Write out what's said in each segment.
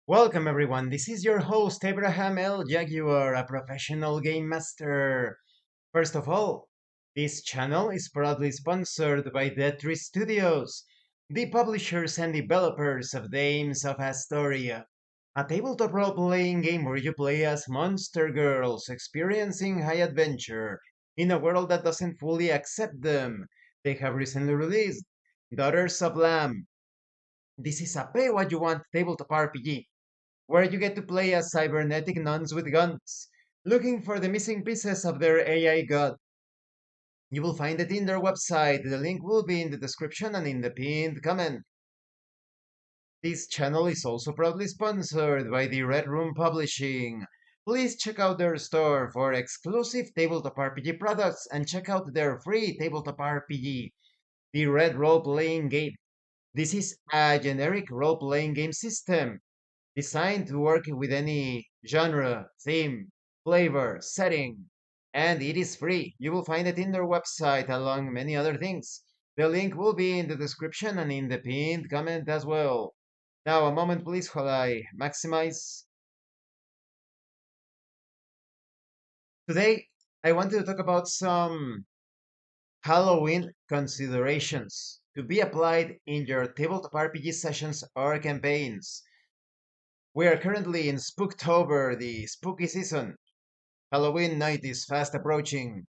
Welcome everyone. This is your host Abraham L. Jaguar, a professional game master. First of all, this channel is proudly sponsored by D3 Studios, the publishers and developers of Dames of Asstoria, a tabletop role-playing game where you play as monster girls experiencing high adventure in a world that doesn't fully accept them. They have recently released Daughters of Lamb. This is a pay what you want tabletop RPG where you get to play as cybernetic nuns with guns, looking for the missing pieces of their AI god. You will find it in their website. The link will be in the description and in the pinned comment. This channel is also proudly sponsored by the Red Room Publishing. Please check out their store for exclusive tabletop RPG products and check out their free tabletop RPG, the Red Roleplaying Game. This is a generic role-playing game system designed to work with any genre, theme, flavor, setting, and it is free. You will find it in their website along many other things. The link will be in the description and in the pinned comment as well. Now, a moment, please, while I maximize. Today, I want to talk about some Halloween considerations to be applied in your tabletop RPG sessions or campaigns. We are currently in Spooktober, the spooky season. Halloween night is fast approaching.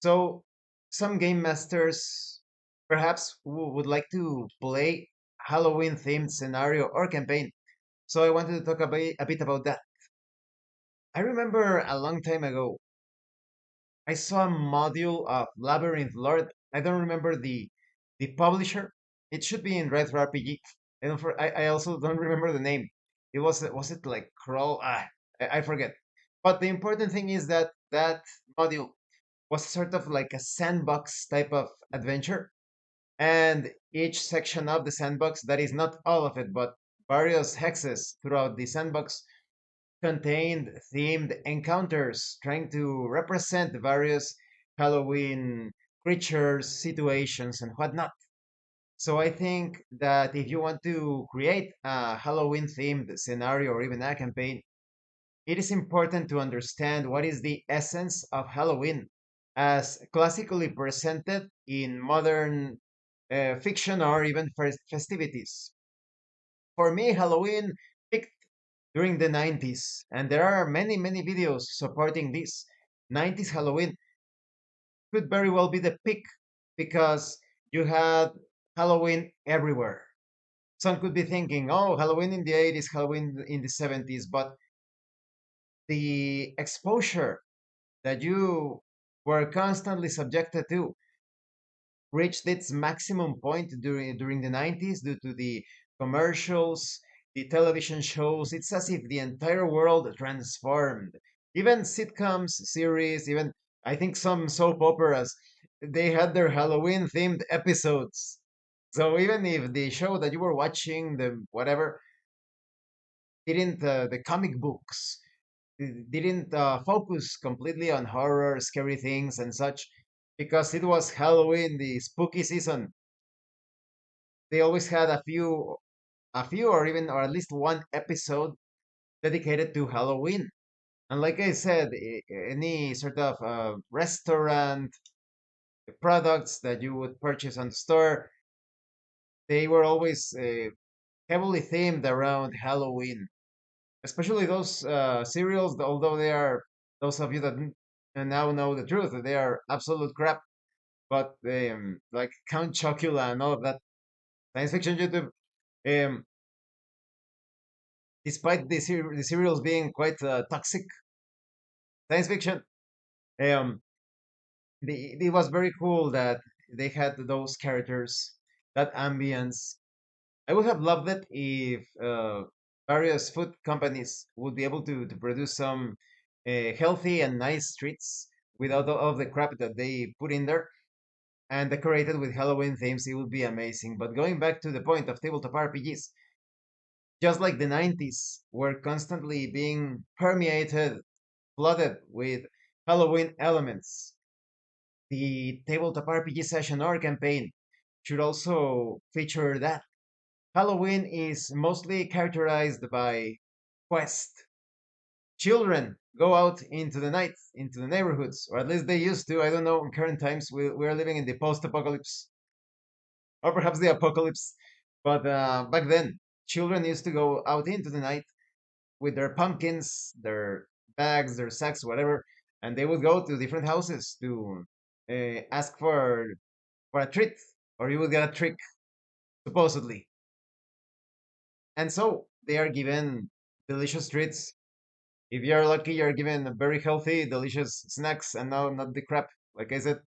So, some game masters perhaps would like to play Halloween themed scenario or campaign. So, I wanted to talk a bit about that. I remember a long time ago, I saw a module of Labyrinth Lord. I don't remember the publisher. It should be in Red RPG. I also don't remember the name. Was it like Crawl? I forget. But the important thing is that that module was sort of like a sandbox type of adventure. And each section of the sandbox, that is not all of it, but various hexes throughout the sandbox, contained themed encounters trying to represent the various Halloween creatures, situations, and whatnot. So I think that if you want to create a Halloween themed scenario or even a campaign, it is important to understand what is the essence of Halloween as classically presented in modern fiction or even festivities. For me, Halloween peaked during the 90s, and there are many, many videos supporting this. 90s Halloween could very well be the peak because you had Halloween everywhere. Some could be thinking, oh, Halloween in the 80s, Halloween in the 70s, but the exposure that you were constantly subjected to reached its maximum point during the 90s due to the commercials, the television shows. It's as if the entire world transformed. Even sitcoms, series, even I think some soap operas, they had their Halloween themed episodes. So even if the show that you were watching, the whatever, didn't the comic books didn't focus completely on horror, scary things, and such, because it was Halloween, the spooky season. They always had a few, or even, or at least one episode dedicated to Halloween. And like I said, any sort of restaurant products that you would purchase on the store, they were always heavily themed around Halloween. Especially those cereals, although they are, those of you that now know the truth, they are absolute crap. But like Count Chocula and all of that science fiction YouTube, um, despite the cereals being quite toxic science fiction, um, it was very cool that they had those characters, that ambience. I would have loved it if various food companies would be able to produce some healthy and nice treats without all of the crap that they put in there and decorated with Halloween themes. It would be amazing. But going back to the point of tabletop RPGs, just like the 90s were constantly being permeated, flooded with Halloween elements, the tabletop RPG session or campaign should also feature that. Halloween is mostly characterized by quest. Children go out into the night, into the neighborhoods, or at least they used to. I don't know. In current times, we're living in the post-apocalypse, or perhaps the apocalypse. But back then, children used to go out into the night with their pumpkins, their bags, their sacks, whatever, and they would go to different houses to ask for a treat, or you would get a trick, supposedly. And so they are given delicious treats. If you're lucky, you're given very healthy, delicious snacks, and no, not the crap, like I said.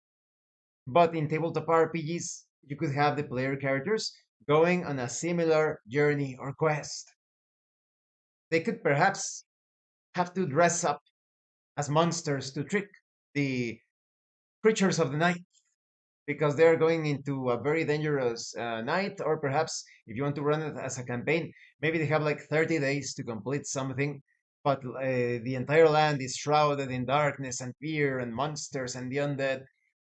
But in tabletop RPGs, you could have the player characters going on a similar journey or quest. They could perhaps have to dress up as monsters to trick the creatures of the night because they're going into a very dangerous night, or perhaps if you want to run it as a campaign, maybe they have like 30 days to complete something, but the entire land is shrouded in darkness and fear and monsters and the undead.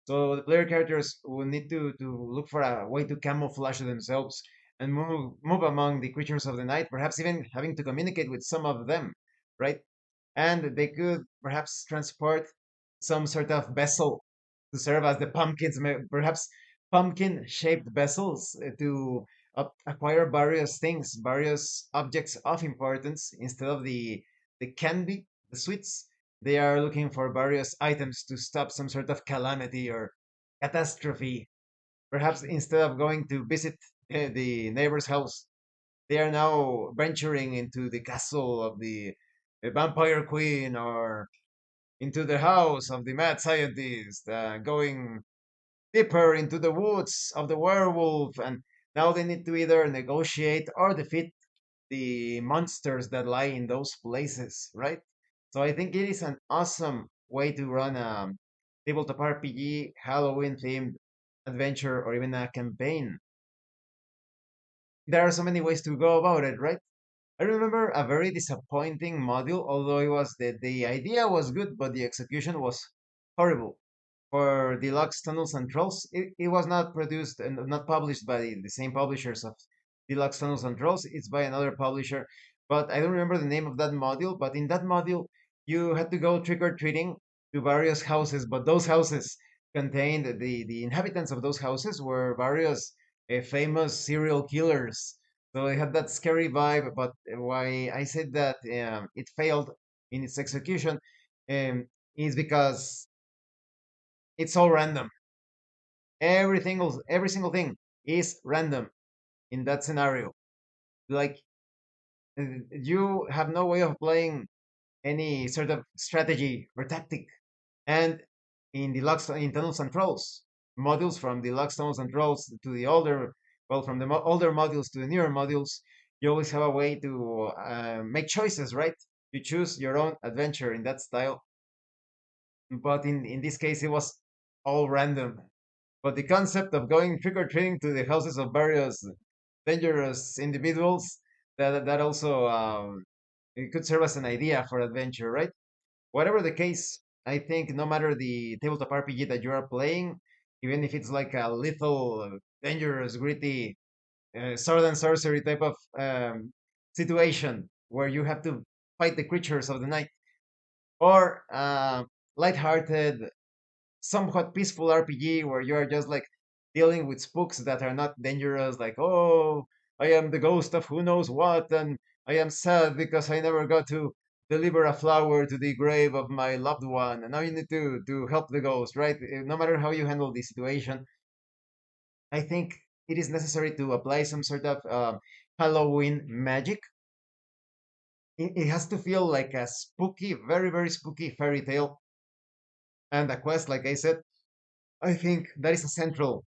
So the player characters will need to look for a way to camouflage themselves and move among the creatures of the night, perhaps even having to communicate with some of them, right? And they could perhaps transport some sort of vessel to serve as the pumpkins, perhaps pumpkin shaped vessels to acquire various things, various objects of importance instead of the candy, the sweets. They are looking for various items to stop some sort of calamity or catastrophe. Perhaps instead of going to visit the neighbor's house, they are now venturing into the castle of the vampire queen or into the house of the mad scientist, going deeper into the woods of the werewolf. And now they need to either negotiate or defeat the monsters that lie in those places, right? So I think it is an awesome way to run a tabletop RPG, Halloween themed adventure, or even a campaign. There are so many ways to go about it, right? I remember a very disappointing module, although it was the idea was good, but the execution was horrible. For Deluxe Tunnels and Trolls, it was not produced and not published by the same publishers of Deluxe Tunnels and Trolls. It's by another publisher, but I don't remember the name of that module. But in that module, you had to go trick or treating to various houses, but those houses contained the inhabitants of those houses were various famous serial killers. So it had that scary vibe. But why I said that it failed in its execution is because it's all random. Every single thing is random in that scenario. Like you have no way of playing any sort of strategy or tactic. And in deluxe internals and trolls modules, from deluxe tunnels and trolls to the older, well, from the older modules to the newer modules, you always have a way to make choices, right? You choose your own adventure in that style. But in this case, it was all random. But the concept of going trick or treating to the houses of various dangerous individuals, that also it could serve as an idea for adventure, right? Whatever the case, I think no matter the tabletop RPG that you are playing, even if it's like a little dangerous, gritty sword and sorcery type of situation where you have to fight the creatures of the night, or lighthearted, somewhat peaceful RPG where you are just like dealing with spooks that are not dangerous, like, oh, I am the ghost of who knows what, and I am sad because I never got to deliver a flower to the grave of my loved one, and now you need to help the ghost, right? No matter how you handle the situation, I think it is necessary to apply some sort of Halloween magic. It has to feel like a spooky, very, very spooky fairy tale and a quest, like I said. I think that is a central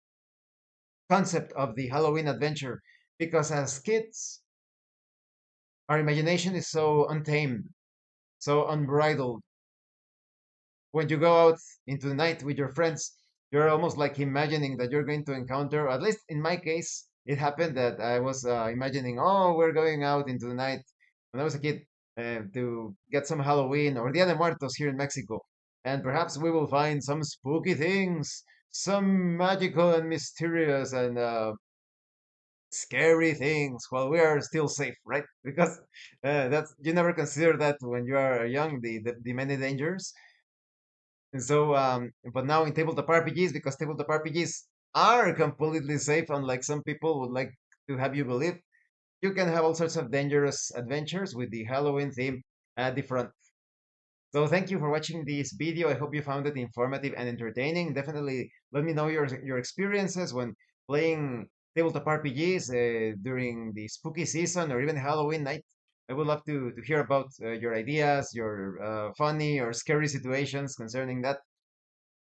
concept of the Halloween adventure because as kids, our imagination is so untamed, so unbridled. When you go out into the night with your friends, you're almost like imagining that you're going to encounter, at least in my case, it happened that I was imagining, oh, we're going out into the night when I was a kid to get some Halloween or Dia de Muertos here in Mexico. And perhaps we will find some spooky things, some magical and mysterious and scary things while we are still safe, right? Because that's you never consider that when you are young, the many dangers. And so, but now in tabletop RPGs, because tabletop RPGs are completely safe, unlike some people would like to have you believe, you can have all sorts of dangerous adventures with the Halloween theme at the front. So thank you for watching this video. I hope you found it informative and entertaining. Definitely let me know your experiences when playing tabletop RPGs during the spooky season or even Halloween night. I would love to hear about your ideas, your funny or scary situations concerning that.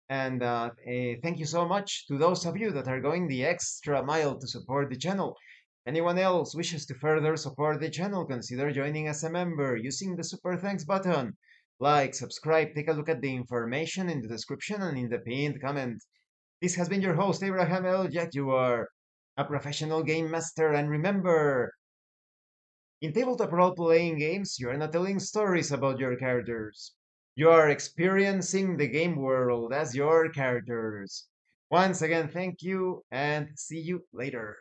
And thank you so much to those of you that are going the extra mile to support the channel. Anyone else wishes to further support the channel, consider joining as a member using the super thanks button. Like, subscribe, take a look at the information in the description and in the pinned comment. This has been your host, Abraham L. Jaguar, a professional game master, and remember, in tabletop role-playing games, you are not telling stories about your characters. You are experiencing the game world as your characters. Once again, thank you and see you later.